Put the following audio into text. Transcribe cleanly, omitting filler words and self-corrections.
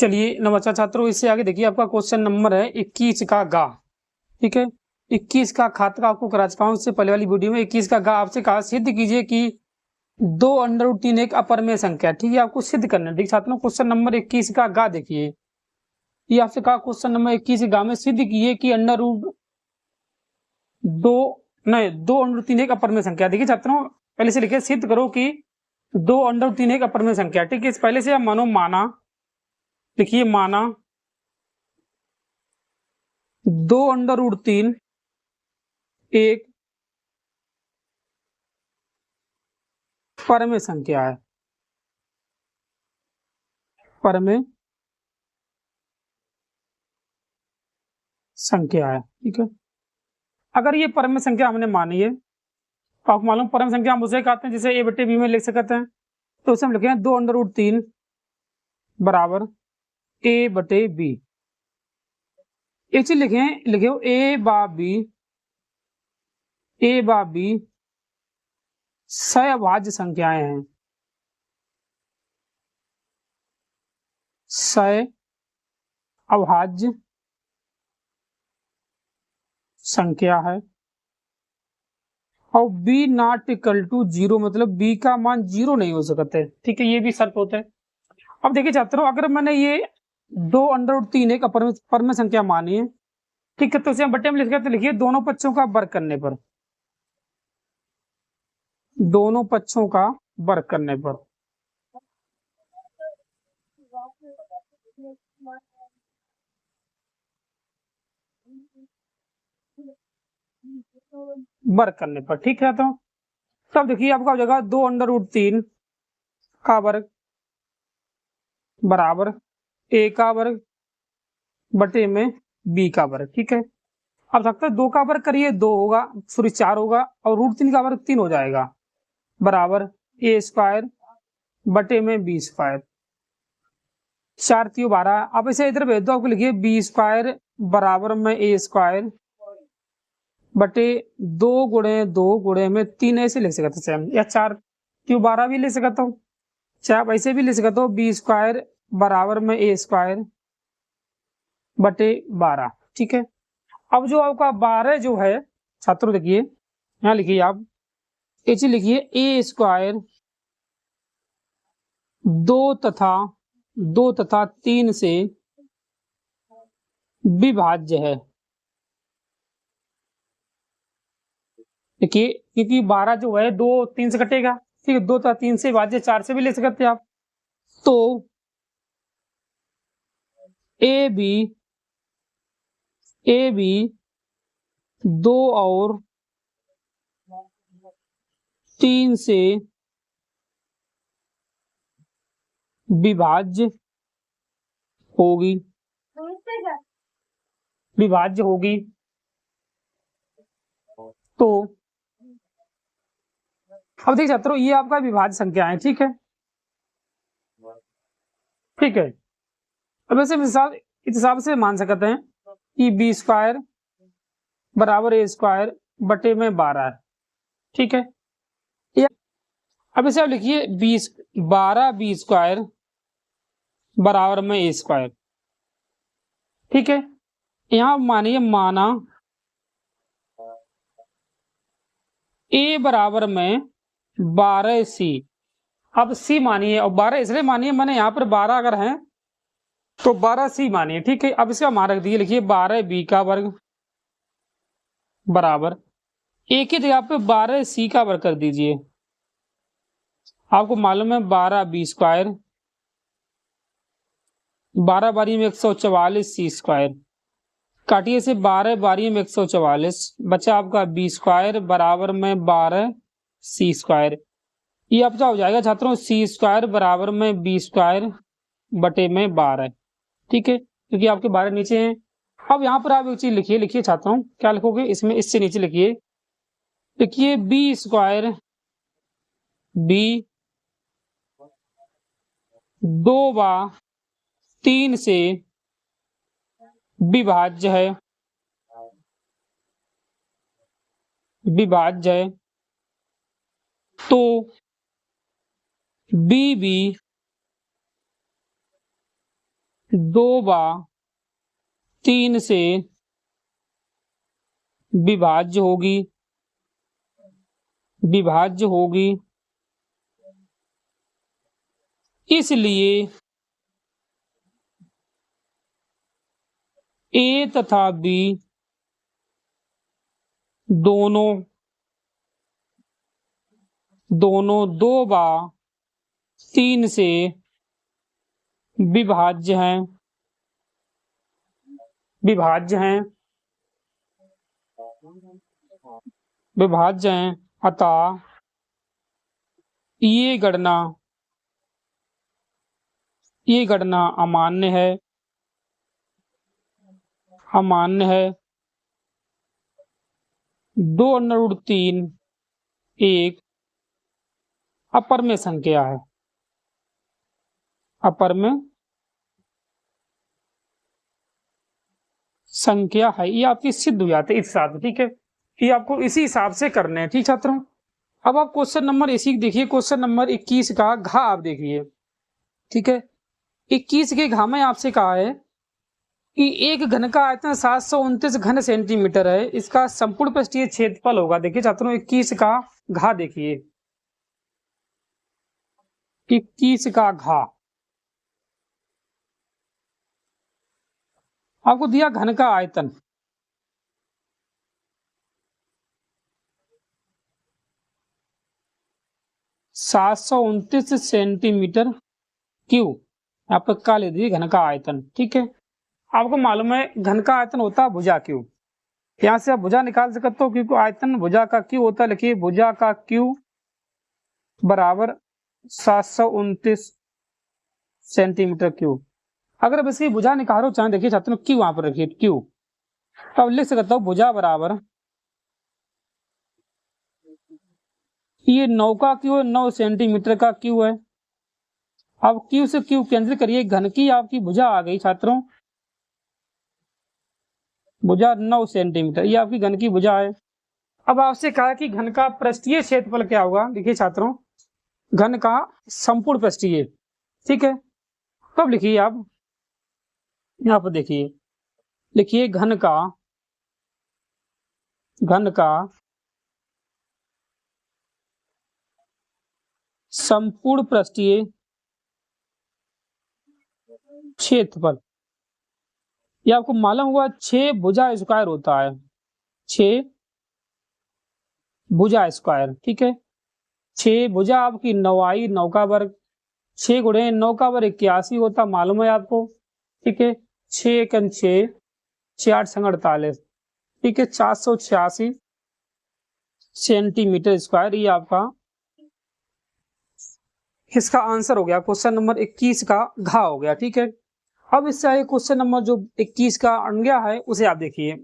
चलिए नमस्कार छात्रों, इससे आगे देखिए आपका क्वेश्चन नंबर है 21 का गा। ठीक है, 21 का खाता आपको करा चुका हूं इससे पहले वाली वीडियो में। 21 का गा आपसे कहा सिद्ध कीजिए कि 2√3 एक अपरमेय संख्या। ठीक है, आपको सिद्ध करना है। ठीक छात्रों, क्वेश्चन नंबर 21 का गा देखिए, ये आपसे कहा क्वेश्चन नंबर 21 गा में सिद्ध कीजिए कि √2 एक अपरमेय संख्या। देखिए छात्रों, पहले से लिखिए सिद्ध करो कि 2√3 एक अपरमेय संख्या। ठीक है, पहले से आप माना, लिखिए माना 2√3 एक परमेय संख्या है। परमेय संख्या है। ठीक है, अगर ये परमेय संख्या हमने मानी है तो आपको मालूम परम संख्या हम उसे कहते हैं जिसे a बटे बी में लिख सकते हैं। तो उसे हम लिखें 2√3 बराबर a बटे बी। एक चीज लिखे ए बा बी सहअभाज्य संख्याएं हैं। सहअभाज्य संख्या है और बी नॉट इक्वल टू 0, मतलब बी का मान 0 नहीं हो सकता है। ठीक है, ये भी शर्त होता है। अब देखिए छात्रों, अगर मैंने ये 2√3 एक परमेय संख्या मानी है, ठीक है, तो इसे हम बटे में लिख तो लिखिए दोनों पक्षों का वर्ग करने पर, दोनों पक्षों का वर्ग करने पर वर्ग करने पर। ठीक है, तो तब देखिए आपका हो जाएगा 2√3 का वर्ग बराबर a का वर्ग बटे में b का वर्ग। ठीक है, अब सकते 2 का वर्ग करिए 2 होगा, सॉरी 4 होगा, और √3 का वर्ग 3 हो जाएगा, बराबर a² बटे में b²। 4 3 12। अब इसे इधर भेज दो, आपको लिखिए b² बराबर में a² बटे 2 गुणे 2 गुणे में 3, ऐसे लिख सकते हैं, या 4 3 12 भी ले सकता हूँ, चाहे आप ऐसे भी ले सकते हो, b² बराबर में a² बटे 12। ठीक है, अब जो आपका 12 जो है छात्रों, देखिए यहाँ लिखिए आप ऐसे लिखिए a² 2 तथा 3 से विभाज्य है। देखिए क्योंकि 12 जो है 2 3 से कटेगा, ठीक है, 2 तथा 3 से विभाज्य, 4 से भी ले सकते हैं आप। तो ए बी 2 और 3 से विभाज्य होगी, विभाज्य होगी। तो अब देखिए छात्रों, ये आपका विभाज्य संख्या है। ठीक है, ठीक है, अब ऐसे इस हिसाब से मान सकते हैं कि b² बराबर a² बटे में 12 है। ठीक है, अब इसे आप लिखिए 12 b² बराबर में a²। ठीक है, यहां मानिए माना a बराबर में 12c। अब c मानिए, और 12 इसलिए मानिए मैंने यहाँ पर 12 अगर है तो 12c मानिए। ठीक है, अब इसका मान रख दीजिए, लिखिए 12b का वर्ग बराबर एक ही जगह पे 12c का वर्ग कर दीजिए। आपको मालूम है 12b², 12 बारी में 144 c², काटिए से 12 बारी में 144, बचा आपका b² बराबर में 12c²। ये आपका हो जाएगा छात्रों c² बराबर में b² बटे में 12। ठीक है, क्योंकि आपके 12 नीचे हैं। अब यहाँ पर आप एक चीज लिखिए छात्रों, क्या लिखोगे इसमें, इससे नीचे लिखिए b² 2/3 से विभाज्य है, विभाज्य है। तो b भी 2/3 से विभाज्य होगी, इसलिए A तथा B दोनों 2/3 से विभाज्य हैं अतः ये गणना अमान्य है। 2/3 एक अपरमेय संख्या है, ये आपकी सिद्ध हो जाती है इस हिसाब से। ठीक है, ये आपको इसी हिसाब से करने हैं। ठीक छात्रों, अब आप क्वेश्चन नंबर इसी देखिए, क्वेश्चन नंबर 21 का घा आप देखिए। ठीक है, 21 के घा में आपसे कहा है कि एक घन का आयतन 729 घन सेंटीमीटर है, इसका संपूर्ण पृष्ठीय क्षेत्रफल होगा। देखिए छात्रों, 21 का घा देखिए, 21 का घा आपको दिया घन का आयतन 729 सेंटीमीटर क्यूब, आप का ले दीजिए घन का आयतन। ठीक है, आपको मालूम है घन का आयतन होता है भुजा क्यू, यहाँ से आप भुजा निकाल सकते हो, क्योंकि आयतन भुजा का क्यू होता है। लिखिए भुजा का क्यू बराबर 729 सेंटीमीटर क्यूब। अगर अब इसकी भुजा निकालो चाहे, देखिए छात्रों क्यू वहां पर रखिए क्यू, तो अब लिख सकता हूँ भुजा बराबर ये 9 का क्यू है, 9 सेंटीमीटर का क्यू है। अब क्यू से क्यू कैंसिल करिए, घन की आपकी भुजा आ गई छात्रों, भुजा 9 सेंटीमीटर, ये आपकी घन की भुजा है। अब आपसे कहा कि घन का पृष्ठीय क्षेत्रफल क्या होगा। देखिए छात्रों, घन का संपूर्ण पृष्ठीय। ठीक है, तो अब लिखिए आप यहाँ पर देखिए, लिखिए घन का संपूर्ण पृष्ठीय क्षेत्रफल, ये आपको मालूम हुआ 6 भुजा स्क्वायर होता है, 6 भुजा स्क्वायर। ठीक है, 6 भुजा आपकी 9 आई, 9 का वर्ग, 6 गुणे 9 का वर्ग 81 होता, मालूम है आपको। ठीक है, 6 × 6 6 8 48, ठीक है, 486 सेंटीमीटर स्क्वायर, ये आपका इसका आंसर हो गया। क्वेश्चन नंबर 21 का घा हो गया। ठीक है, अब इससे आगे क्वेश्चन नंबर जो 21 का अनगया है उसे आप देखिए।